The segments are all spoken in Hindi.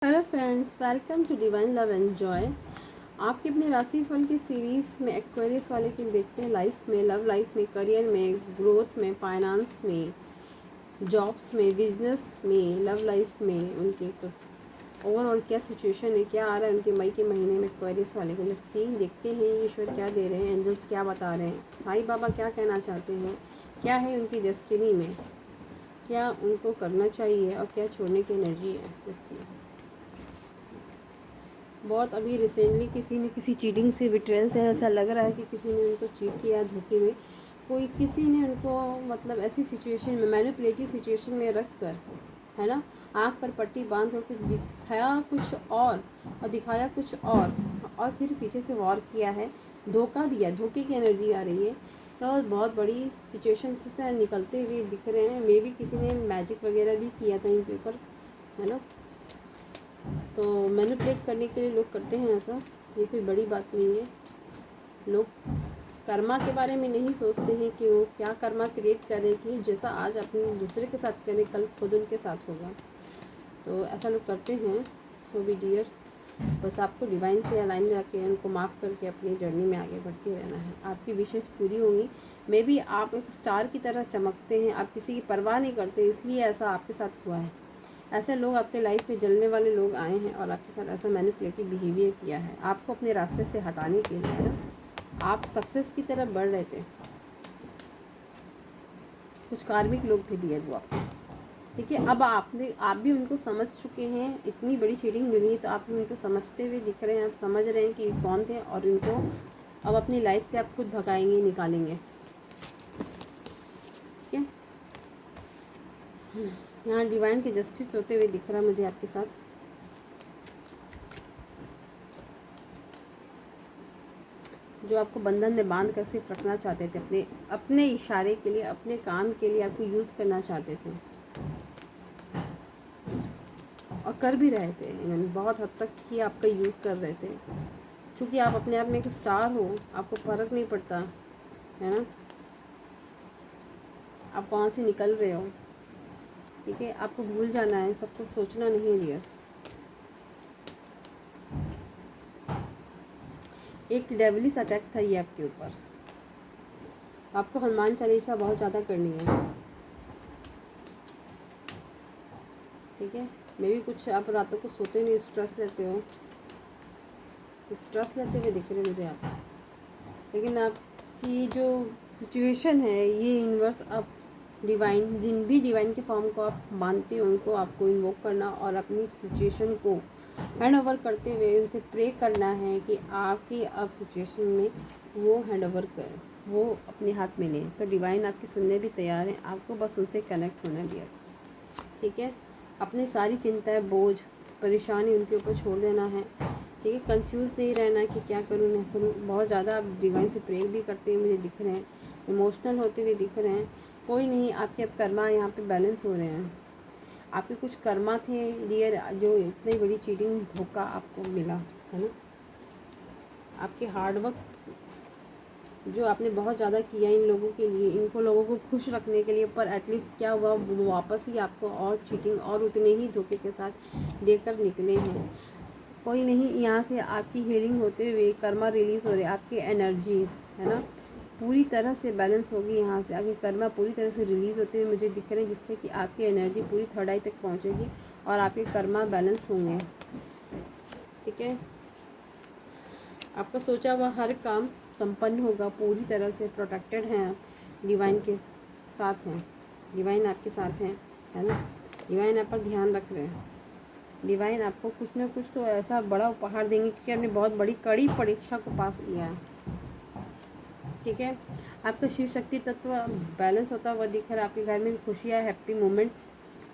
Hello friends, welcome to divine love and joy. आपके अपने राशिफल की सीरीज़ में एक्वेरियस वाले की देखते हैं। लाइफ में, लव लाइफ में, करियर में, ग्रोथ में, फाइनेंस में, जॉब्स में, बिजनेस में, लव लाइफ में उनके ओवरऑल क्या सिचुएशन है, क्या आ रहा है उनके मई के महीने में एक्वेरियस वाले को। लेट्स सी, देखते हैं ईश्वर क्या दे रहे हैं, एंजल्स क्या बता रहे हैं, साईं बाबा क्या कहना चाहते हैं, क्या है उनकी डेस्टिनी में, क्या उनको करना चाहिए और क्या छोड़ने की एनर्जी है। Let's see. बहुत अभी रिसेंटली किसी ने किसी चीटिंग से, बिट्रेयल से ऐसा लग रहा है कि किसी ने उनको चीट किया, धोखे में कोई किसी ने उनको मतलब ऐसी सिचुएशन में, मैनिपुलेटिव सिचुएशन में रख कर, है ना, आँख पर पट्टी बांध कर कुछ दिखाया कुछ और दिखाया कुछ और फिर पीछे से वॉर किया है, धोखा दिया, धोखे की एनर्जी आ रही है। तो बहुत बड़ी सिचुएशन से निकलते हुए दिख रहे हैं। मे भी किसी ने मैजिक वगैरह भी किया था इनके ऊपर, है ना। तो मैनिपुलेट करने के लिए लोग करते हैं ऐसा, ये कोई बड़ी बात नहीं है। लोग कर्मा के बारे में नहीं सोचते हैं कि वो क्या कर्मा क्रिएट करें कि जैसा आज अपने दूसरे के साथ करें कल खुद उनके साथ होगा। तो ऐसा लोग करते हैं। सो बी डियर, बस आपको डिवाइन से अलाइन रखे उनको माफ़ करके अपनी जर्नी में आगे बढ़ते रहना है। आपकी विशेष पूरी होंगी। मे बी आप एक स्टार की तरह चमकते हैं, आप किसी की परवाह नहीं करते, इसलिए ऐसा आपके साथ हुआ है। ऐसे लोग आपके लाइफ में जलने वाले लोग आए हैं और आपके साथ ऐसा मैनिपुलेटिव बिहेवियर किया है आपको अपने रास्ते से हटाने के लिए, है ना। आप सक्सेस की तरफ बढ़ रहे थे। कुछ कार्मिक लोग थे डियर वो आपके, ठीक है। अब आप भी उनको समझ चुके हैं। इतनी बड़ी चीटिंग मिली है तो आप भी उनको समझते हुए दिख रहे हैं। आप समझ रहे हैं कि कौन थे और इनको अब अपनी लाइफ से आप खुद भगाएंगे, निकालेंगे, ठीक है। यहाँ डिवाइन की जस्टिस होते हुए दिख रहा है मुझे आपके साथ। जो आपको बंधन में बांध कर सिर्फ रखना चाहते थे, अपने अपने इशारे के लिए, अपने काम के लिए आपको यूज़ करना चाहते थे और कर भी रहे थे। इन्होंने बहुत हद तक ही आपका यूज़ कर रहे थे। क्योंकि आप अपने आप में एक स्टार हो, आपको फ़र्क नहीं पड़ता, है ना, आप कहाँ से निकल रहे हो, ठीक है। आपको भूल जाना है, सब कुछ सोचना नहीं है डियर। एक डेविलिश अटैक था ये आपके ऊपर। आपको हनुमान चालीसा बहुत ज़्यादा करनी है, ठीक है। मे भी कुछ आप रातों को सोते नहीं, स्ट्रेस लेते हो, स्ट्रेस लेते हुए दिख रहे मुझे आप। लेकिन आपकी जो सिचुएशन है ये यूनिवर्स, आप डिवाइन, जिन भी डिवाइन के फॉर्म को आप मानते हो उनको आपको इन्वोक करना और अपनी सिचुएशन को हैंड ओवर करते हुए उनसे प्रे करना है कि आपकी अब सिचुएशन में वो हैंड ओवर करें, वो अपने हाथ में लें। तो डिवाइन आपकी सुनने भी तैयार है, आपको बस उनसे कनेक्ट होना डियर, ठीक है। अपनी सारी चिंताएं, बोझ, परेशानी उनके ऊपर छोड़ देना है, ठीक है। कंफ्यूज नहीं रहना कि क्या करूँ नहीं करूँ। बहुत ज़्यादा आप डिवाइन से प्रे भी करते हुए मुझे दिख रहे हैं, इमोशनल होते हुए दिख रहे हैं। कोई नहीं, आपके अब कर्मा यहाँ पे बैलेंस हो रहे हैं। आपके कुछ कर्मा थे डियर, जो इतनी बड़ी चीटिंग, धोखा आपको मिला, है ना। आपके हार्डवर्क जो आपने बहुत ज़्यादा किया इन लोगों के लिए, इनको लोगों को खुश रखने के लिए, पर एटलीस्ट क्या हुआ, वो वापस ही आपको और चीटिंग और उतने ही धोखे के साथ देकर निकले हैं। कोई नहीं, यहाँ से आपकी हीलिंग होते हुए कर्मा रिलीज़ हो रहे, आपकी एनर्जीज, है ना, पूरी तरह से बैलेंस होगी। यहाँ से आपकी कर्मा पूरी तरह से रिलीज़ होते हुए मुझे दिख रहे हैं, जिससे कि आपकी एनर्जी पूरी थर्ड आई तक पहुँचेगी और आपके कर्मा बैलेंस होंगे, ठीक है। आपका सोचा हुआ हर काम संपन्न होगा, पूरी तरह से प्रोटेक्टेड हैं आप, डिवाइन के साथ हैं, डिवाइन आपके साथ हैं, है ना। डिवाइन आप पर ध्यान रख रहे हैं। डिवाइन आपको कुछ ना कुछ तो ऐसा बड़ा उपहार देंगे क्योंकि आपने बहुत बड़ी कड़ी परीक्षा को पास किया है, ठीक है। आपका शिव शक्ति तत्व बैलेंस होता हुआ दिख रहा है। आपके घर में खुशियाँ, हैप्पी मोमेंट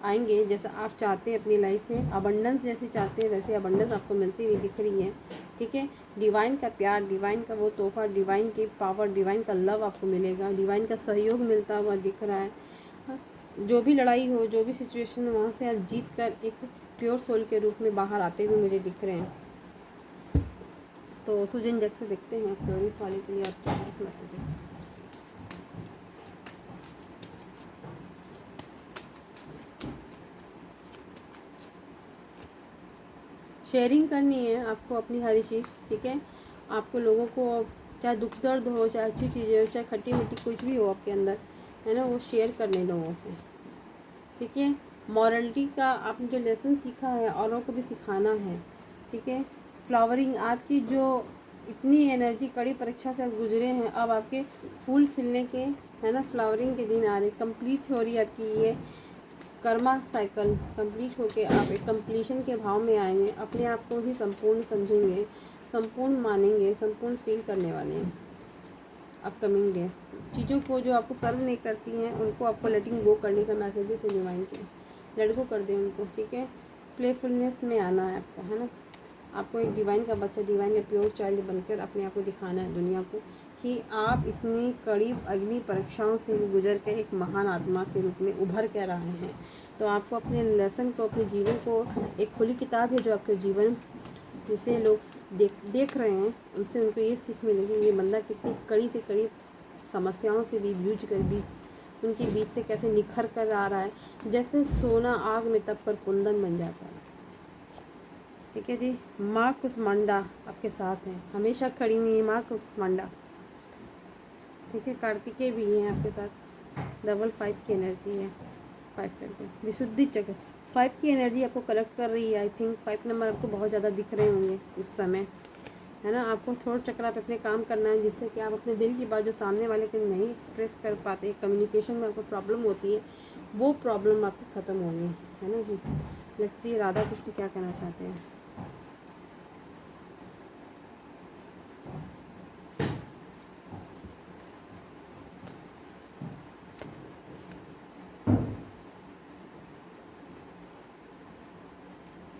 आएंगे जैसा आप चाहते हैं अपनी लाइफ में। अबंडेंस जैसे चाहते हैं वैसे अबंडेंस आपको मिलती हुई दिख रही है, ठीक है। डिवाइन का प्यार, डिवाइन का वो तोहफा, डिवाइन की पावर, डिवाइन का लव आपको मिलेगा, डिवाइन का सहयोग मिलता हुआ दिख रहा है। जो भी लड़ाई हो, जो भी सिचुएशन हो, वहाँ से आप जीत कर एक प्योर सोल के रूप में बाहर आते हुए मुझे दिख रहे हैं। तो सुजन जग से देखते हैं क्योरियस वाले के लिए और क्या है मैसेजेस। शेयरिंग करनी है आपको अपनी हर चीज़, ठीक है। आपको लोगों को चाहे दुख दर्द हो, चाहे अच्छी चीज़ें हो, चाहे खट्टी मीठी कुछ भी हो आपके अंदर, है ना, वो शेयर करने लोगों से, ठीक है। मॉरलिटी का आपने जो लेसन सीखा है औरों को भी सिखाना है, ठीक है। फ्लावरिंग आपकी जो इतनी एनर्जी कड़ी परीक्षा से आप गुजरे हैं, अब आपके फूल खिलने के, है ना, फ्लावरिंग के दिन आ रहे, कंप्लीट हो रही है आपकी ये कर्मा साइकिल। कंप्लीट होके आप एक कंप्लीशन के भाव में आएंगे, अपने आप को ही संपूर्ण समझेंगे, संपूर्ण मानेंगे, संपूर्ण फील करने वाले हैं। अपकमिंग डेज चीज़ों को जो आपको सर्व नहीं करती हैं उनको आपको लेटिंग गो करने का मैसेजेस है डिवाइन के, लेट गो कर दें उनको, ठीक है। प्लेफुलनेस में आना है आपको, है ना। आपको एक डिवाइन का बच्चा, डिवाइन का प्योर चाइल्ड बनकर अपने आप को दिखाना है दुनिया को कि आप इतनी कड़ी अग्नि परीक्षाओं से गुजर के एक महान आत्मा के रूप में उभर कर रहे हैं। तो आपको अपने लेसन को, अपने जीवन को, एक खुली किताब है जो आपके जीवन जिसे लोग देख रहे हैं, उनसे उनको ये सीख मिलेगी ये बंदा कितनी कड़ी से कड़ी समस्याओं से भी जूझ कर उनके बीच से कैसे निखर कर आ रहा है, जैसे सोना आग में तप कर कुंदन बन जाता है, ठीक है जी। माँ कुसमांडा आपके साथ हैं, हमेशा खड़ी हुई है माँ कुसमांडा, ठीक है। कार्तिकेय भी हैं आपके साथ, डबल 5 की एनर्जी है, 5 करके विशुद्धि चक्र 5 की एनर्जी आपको कलेक्ट कर रही है। आई थिंक 5 नंबर आपको बहुत ज़्यादा दिख रहे होंगे इस समय, है ना। आपको थोड़ा चक्र पे अपने काम करना है, जिससे कि आप अपने दिल की बात जो सामने वाले को नहीं एक्सप्रेस कर पाते, कम्युनिकेशन में आपको प्रॉब्लम होती है, वो प्रॉब्लम आपकी ख़त्म होगी, है ना जी। लेट्स सी राधा कृष्ण क्या कहना चाहते हैं।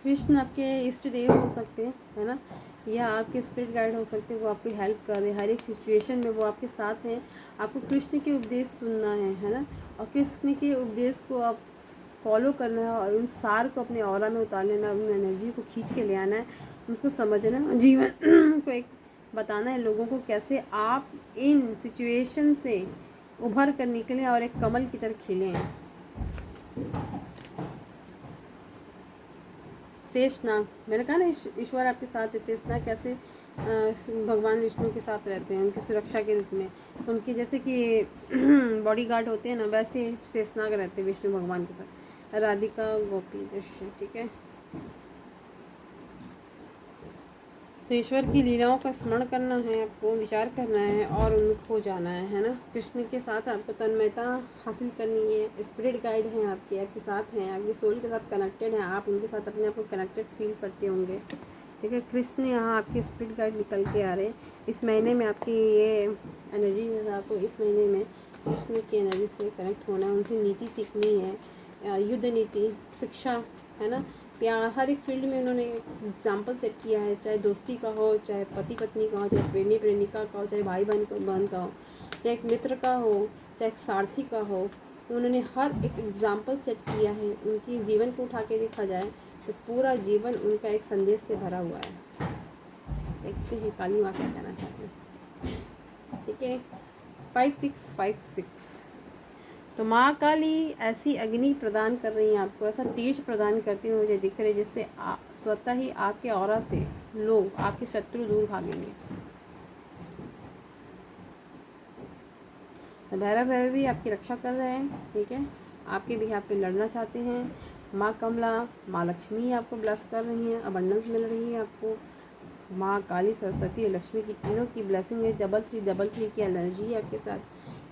कृष्ण आपके इष्ट देव हो सकते हैं, है ना, या आपके स्पिरिट गाइड हो सकते हैं, वो आपकी हेल्प कर रहे हैं हर एक सिचुएशन में, वो आपके साथ हैं। आपको कृष्ण के उपदेश सुनना है ना, और कृष्ण के उपदेश को आप फॉलो करना है और उन सार को अपने ऑरा में उतार लेना है, उन एनर्जी को खींच के ले आना है, उनको समझना है, जीवन को एक बताना है लोगों को कैसे आप इन सिचुएशन से उभर कर निकलें और एक कमल की तरह खिलें। शेषनाग, मैंने कहा ना ईश्वर आपके साथ है। शेषनाग कैसे भगवान विष्णु के साथ रहते हैं, उनकी सुरक्षा के रूप में, उनके जैसे कि बॉडीगार्ड होते हैं ना, वैसे शेषनाग रहते हैं विष्णु भगवान के साथ। राधिका गोपी दृश्य, ठीक है। तो ईश्वर की लीलाओं का स्मरण करना है आपको, विचार करना है और उनको जाना है ना। कृष्ण के साथ आपको तन्मयता हासिल करनी है। स्पिरिट गाइड हैं आपके साथ हैं, आपकी सोल के साथ कनेक्टेड हैं, आप उनके साथ अपने आप को कनेक्टेड फील करते होंगे, ठीक है। कृष्ण यहाँ आपके स्पिरिट गाइड निकल के आ रहे इस महीने में। आपकी ये एनर्जी है, आपको इस महीने में कृष्ण की एनर्जी से कनेक्ट होना है, उनसे नीति सीखनी है, युद्ध नीति, शिक्षा, है ना, प्यार, हर एक फील्ड में उन्होंने एग्जाम्पल सेट किया है, चाहे दोस्ती का हो, चाहे पति पत्नी का हो, चाहे प्रेमी प्रेमिका का हो, चाहे भाई बहन का हो, चाहे एक मित्र का हो, चाहे एक सारथी का हो, तो उन्होंने हर एक एग्जाम्पल सेट किया है। उनकी जीवन को उठा के देखा जाए तो पूरा जीवन उनका एक संदेश से भरा हुआ है। देखते हैं काली माँ क्या कहना चाहते हैं, ठीक है। 5656 तो माँ काली ऐसी अग्नि प्रदान कर रही हैं आपको, ऐसा तेज प्रदान करती हुई मुझे दिख रही है, जिससे स्वतः ही आपके ऑरा से लोग, आपके शत्रु दूर भागेंगे। तो भैरव भी आपकी रक्षा कर रहे हैं, ठीक है, आपके भी यहाँ पे लड़ना चाहते हैं। माँ कमला, माँ लक्ष्मी आपको ब्लेस कर रही हैं, अबंडेंस मिल रही है आपको। माँ काली, सरस्वती और लक्ष्मी की तीनों की ब्लेसिंग है, डबल थ्री की एनर्जी है आपके साथ,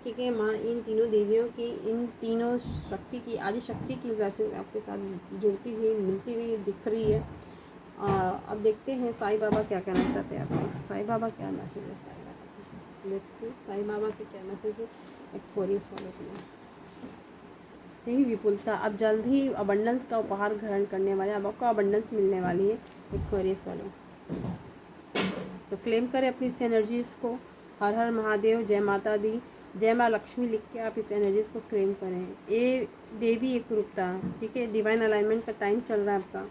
ठीक है। माँ इन तीनों देवियों की, इन तीनों शक्ति की, आदि शक्ति की ब्लेसिंग आपके साथ जुड़ती हुई, मिलती हुई दिख रही है। अब देखते हैं साईं बाबा क्या कहना चाहते हैं आपको। साईं बाबा क्या मैसेज है, साईं बाबा देखते हैं साईं बाबा के क्या मैसेज है एक्वेरियस वालों के लिए। यही विपुलता, अब जल्द ही अबंडेंस का उपहार ग्रहण करने वाले, अब आपको अबंडेंस मिलने वाली है एक्वेरियस वालों। तो क्लेम करें अपनी इस एनर्जीज़ को। हर हर महादेव, जय माता दी, जय माँ लक्ष्मी लिख के आप इस एनर्जीज़ को क्लेम करें। ए देवी एक रूपता, ठीक है। डिवाइन अलाइनमेंट का टाइम चल रहा है आपका,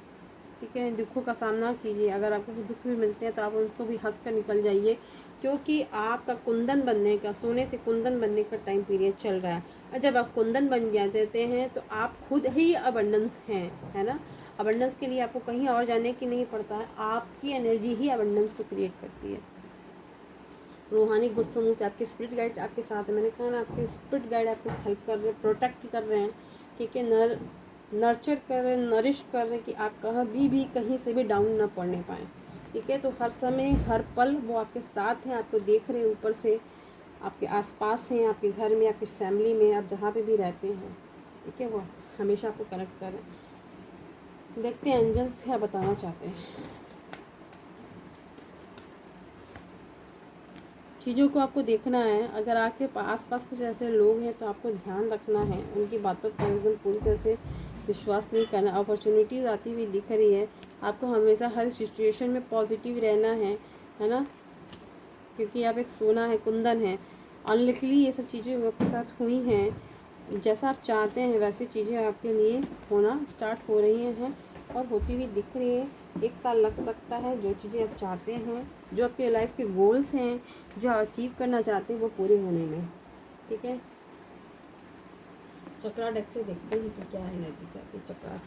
ठीक है। दुखों का सामना कीजिए, अगर आपको दुख भी मिलते हैं तो आप उसको भी हंस कर निकल जाइए, क्योंकि आपका कुंदन बनने का, सोने से कुंदन बनने का टाइम पीरियड चल रहा है। और जब आप कुंदन बन जाते हैं तो आप खुद ही अबंडेंस हैं, है ना। अबंडेंस के लिए आपको कहीं और जाने की नहीं पड़ता है, आपकी एनर्जी ही अबंडेंस को क्रिएट करती है। रूहानी गुड समूह से आपके स्पिरिट गाइड आपके साथ है। मैंने कहा ना, आपके स्पिरिट गाइड आपको हेल्प कर रहे हैं, प्रोटेक्ट कर रहे हैं, ठीक है, नर्चर कर रहे हैं, नरिश कर रहे हैं कि आप भी कहीं से भी डाउन ना पड़ने पाएँ, ठीक है। तो हर समय हर पल वो आपके साथ हैं, आपको देख रहे हैं ऊपर से, आपके आसपास हैं, आपके घर में, आपकी फैमिली में, आप जहाँ पे भी रहते हैं, ठीक है, वो हमेशा आपको कनेक्ट करें। देखते हैं एंजल्स क्या बताना चाहते हैं। चीज़ों को आपको देखना है। अगर आपके आस पास कुछ ऐसे लोग हैं तो आपको ध्यान रखना है, उनकी बातों पर एकदम पूरी तरह से विश्वास नहीं करना। अपॉर्चुनिटीज़ आती हुई दिख रही है, आपको हमेशा हर सिचुएशन में पॉजिटिव रहना है ना, क्योंकि आप एक सोना है, कुंदन है। अनलकीली ये सब चीज़ें आपके साथ हुई हैं, जैसा आप चाहते हैं वैसी चीज़ें आपके लिए होना स्टार्ट हो रही हैं और होती हुई दिख रही है। 1 साल लग सकता है। जो चीज़ें आप चाहते हैं, जो आपके लाइफ के गोल्स हैं, जो अचीव करना चाहते हैं, वो पूरे होने में, ठीक है। चक्रा डेक से देखते हैं कि क्या एनर्जी से आपके चक्रा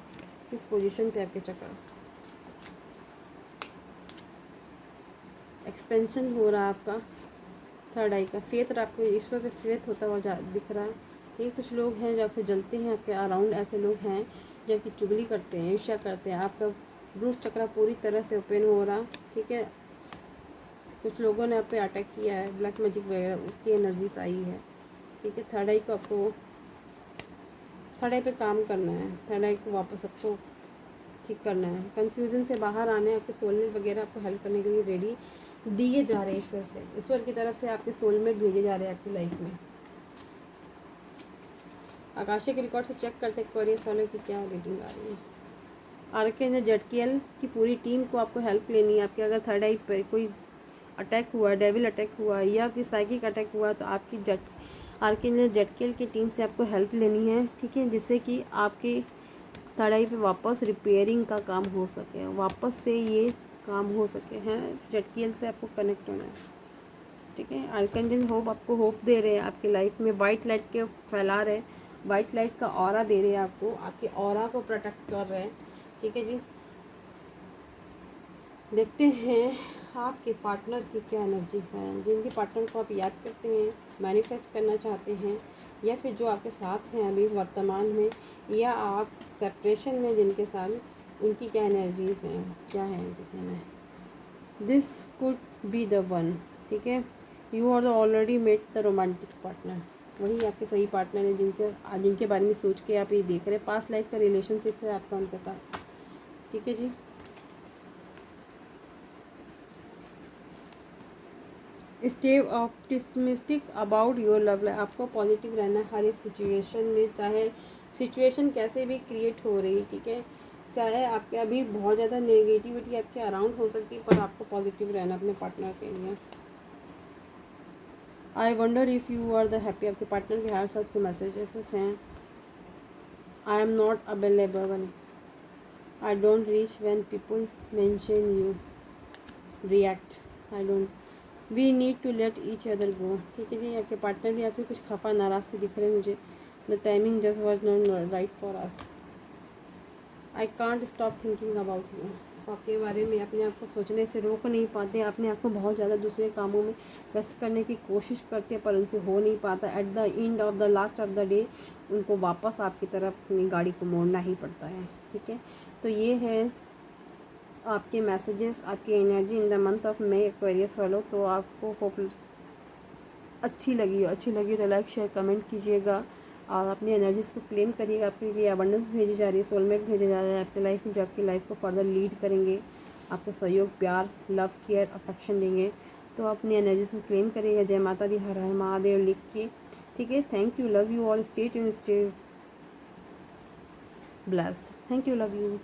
किस पोजीशन पे आपके चक्रा एक्सपेंशन हो रहा है आपका। थर्ड आई का फेथ, आपको ईश्वर पे फेथ होता हुआ दिख रहा है। ठीक, कुछ लोग हैं जो आपसे जलते हैं, आपके अराउंड ऐसे लोग हैं जो आपकी चुगली करते हैं, ईर्ष्या करते हैं। आपका रूट चक्रा पूरी तरह से ओपन हो रहा, ठीक है। कुछ लोगों ने आप पे अटैक किया है, ब्लैक मैजिक वगैरह, उसकी एनर्जीज आई है, ठीक है। थर्ड आई को आपको थर्ड आई पे काम करना है, थर्ड आई को वापस आपको ठीक करना है, कंफ्यूजन से बाहर आने, आपके सोलमेट वगैरह आपको हेल्प करने के लिए रेडी दिए जा रहे हैं ईश्वर से। ईश्वर की तरफ से आपके सोलमेट भेजे जा रहे हैं आपकी लाइफ में। आकाशिक रिकॉर्ड से चेक करते एक्वेरियस वाले की क्या रीडिंग आ रही है। आर्कएंजल जटकियल की पूरी टीम को आपको हेल्प लेनी है। आपके अगर थर्ड आई पर कोई अटैक हुआ, डेविल अटैक हुआ या फिर साइकिक अटैक हुआ, तो आपकी आर्कएंजल जटकियल की टीम से आपको हेल्प लेनी है, ठीक है, जिससे कि आपकी थर्ड आई पे वापस रिपेयरिंग का काम हो सके, वापस से ये काम हो सके, हैं। जटकियल से आपको कनेक्ट होना है, ठीक है। आर्कएंजल होप आपको होप दे रहे हैं, आपकी लाइफ में वाइट लाइट के फैला रहे, वाइट लाइट का ऑरा दे रहे हैं आपको, आपके ऑरा को प्रोटेक्ट कर रहे हैं, ठीक है जी। देखते हैं आपके पार्टनर की क्या एनर्जीज हैं। जिनके पार्टनर को आप याद करते हैं, मैनिफेस्ट करना चाहते हैं, या फिर जो आपके साथ हैं अभी वर्तमान में, या आप सेपरेशन में जिनके साथ, उनकी क्या एनर्जीज हैं, क्या है इनकी कहना है। This could be the one, ठीक है। You are the already met the romantic partner, वही आपके सही पार्टनर है जिनके बारे में सोच के आप ये देख रहे हैं। पास्ट लाइफ का रिलेशनशिप है आपका उनके साथ, ठीक है जी। Stay optimistic about your love life, आपको पॉजिटिव रहना है हर एक सिचुएशन में, चाहे सिचुएशन कैसे भी क्रिएट हो रही, ठीक है। चाहे आपके अभी बहुत ज़्यादा नेगेटिविटी आपके अराउंड हो सकती है, पर आपको पॉजिटिव रहना अपने पार्टनर के लिए। I wonder if you are the happy, आपके पार्टनर के हर साथ के मैसेजेस हैं। I am not available, I don't reach when people mention you, react, I don't, we need to let each other go, ठीक है जी। आपके पार्टनर भी आपसे कुछ खफा नाराज से दिख रहे हैं मुझे। The timing just was not right for us, I can't stop thinking about you, आपके बारे में अपने आप को सोचने से रोक नहीं पाते, अपने आप को बहुत ज़्यादा दूसरे कामों में व्यस्त करने की कोशिश करते हैं, पर उनसे हो नहीं पाता। At the end of the last of the day उनको वापस आपकी तरफ अपनी गाड़ी को मोड़ना ही पड़ता है, ठीक है। तो ये है आपके मैसेजेस, आपकी energy in the month of May Aquarius वालों। तो आपको होप अच्छी लगी तो लाइक शेयर कमेंट कीजिएगा और अपनी एनर्जीज़ को क्लेम करिएगा। आपके लिए अबंडेंस भेजी जा रही है, सोलमेट भेजे जा रहे हैं आपकी लाइफ में, जो आपकी लाइफ को फर्दर लीड करेंगे, आपको सहयोग, प्यार, लव, केयर, अफेक्शन देंगे। तो अपनी एनर्जीज़ को क्लेम करिएगा। जय माता दी, हर हर महादेव लिख के, ठीक है। Thank you, love you all, stay tuned, stay blessed, thank you, love you.